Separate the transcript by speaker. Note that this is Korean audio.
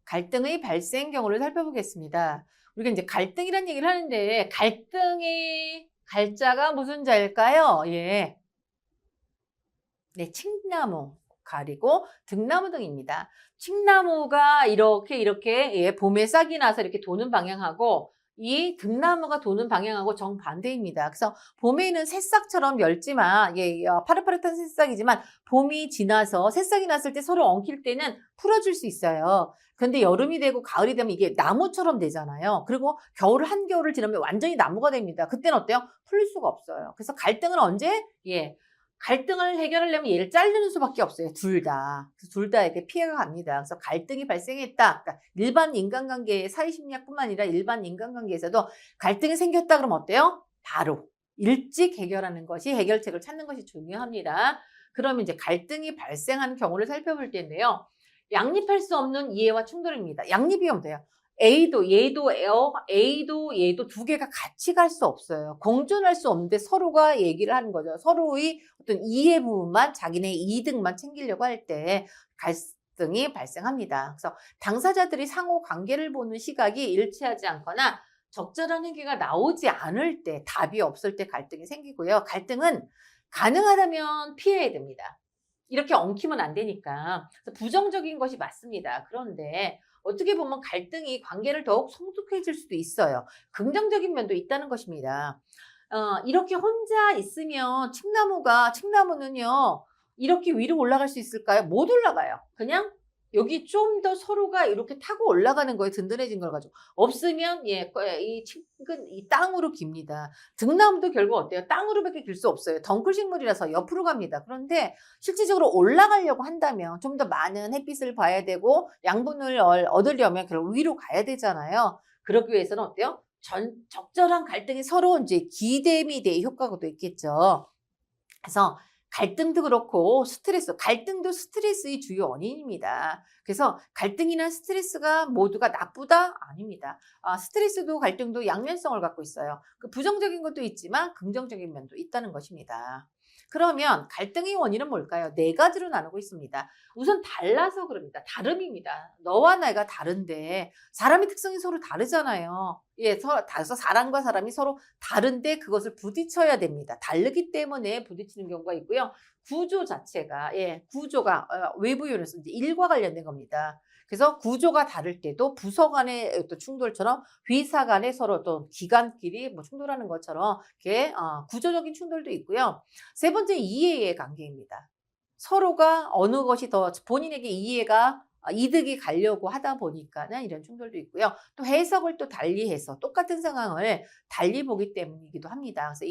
Speaker 1: 갈등의 발생 경우를 살펴보겠습니다. 우리가 이제 갈등이라는 얘기를 하는데 갈등의 갈자가 무슨 자일까요? 예. 네, 칡나무, 가리고 등나무 등입니다. 칡나무가 이렇게 예, 봄에 싹이 나서 이렇게 도는 방향하고 이 등나무가 도는 방향하고 정반대입니다. 그래서 봄에는 새싹처럼 멸지만 예, 파릇파릇한 새싹이지만 봄이 지나서 새싹이 났을 때 서로 엉킬 때는 풀어줄 수 있어요. 근데 여름이 되고 가을이 되면 이게 나무처럼 되잖아요. 그리고 한겨울을 지나면 완전히 나무가 됩니다. 그때는 어때요? 풀릴 수가 없어요. 그래서 갈등은 언제? 예. 갈등을 해결하려면 얘를 자르는 수밖에 없어요. 둘 다. 둘 다에게 피해가 갑니다. 그래서 갈등이 발생했다. 그러니까 일반 인간관계의 사회심리학뿐만 아니라 일반 인간관계에서도 갈등이 생겼다 그러면 어때요? 바로 일찍 해결하는 것이 해결책을 찾는 것이 중요합니다. 그러면 이제 갈등이 발생하는 경우를 살펴볼 텐데요. 양립할 수 없는 이해와 충돌입니다. 양립이 오면 돼요. A도 얘도 두 개가 같이 갈 수 없어요. 공존할 수 없는데 서로가 얘기를 하는 거죠. 서로의 어떤 이해 부분만 자기네 이득만 챙기려고 할 때 갈등이 발생합니다. 그래서 당사자들이 상호 관계를 보는 시각이 일치하지 않거나 적절한 해결가 나오지 않을 때, 답이 없을 때 갈등이 생기고요. 갈등은 가능하다면 피해야 됩니다. 이렇게 엉키면 안 되니까. 그래서 부정적인 것이 맞습니다. 그런데 어떻게 보면 갈등이 관계를 더욱 성숙해질 수도 있어요. 긍정적인 면도 있다는 것입니다. 이렇게 혼자 있으면 칡나무는요, 이렇게 위로 올라갈 수 있을까요? 못 올라가요. 그냥 여기 좀 더 서로가 이렇게 타고 올라가는 거에 든든해진 걸 가지고. 없으면, 예, 이 칡은 이 땅으로 깁니다. 등나무도 결국 어때요? 땅으로밖에 길 수 없어요. 덩쿨식물이라서 옆으로 갑니다. 그런데 실질적으로 올라가려고 한다면 좀 더 많은 햇빛을 봐야 되고 양분을 얻으려면 결국 위로 가야 되잖아요. 그러기 위해서는 어때요? 적절한 갈등이 서로 이제 기대미대의 효과가 또 있겠죠. 그래서 갈등도 그렇고 갈등도 스트레스의 주요 원인입니다. 그래서 갈등이나 스트레스가 모두가 나쁘다? 아닙니다. 스트레스도 갈등도 양면성을 갖고 있어요. 그 부정적인 것도 있지만 긍정적인 면도 있다는 것입니다. 그러면 갈등의 원인은 뭘까요? 네 가지로 나누고 있습니다. 우선 달라서 그럽니다. 다름입니다. 너와 내가 다른데 사람의 특성이 서로 다르잖아요. 예, 사람과 사람이 서로 다른데 그것을 부딪혀야 됩니다. 다르기 때문에 부딪히는 경우가 있고요. 구조 자체가, 예, 구조가 외부 요인에서 이제 일과 관련된 겁니다. 그래서 구조가 다를 때도 부서 간의 어떤 충돌처럼 회사 간에 서로 또 기관끼리 뭐 충돌하는 것처럼 이렇게 구조적인 충돌도 있고요. 세 번째 이해의 관계입니다. 서로가 어느 것이 더 본인에게 이득이 가려고 하다 보니까는 이런 충돌도 있고요. 또 해석을 또 달리 해서 똑같은 상황을 달리 보기 때문이기도 합니다. 그래서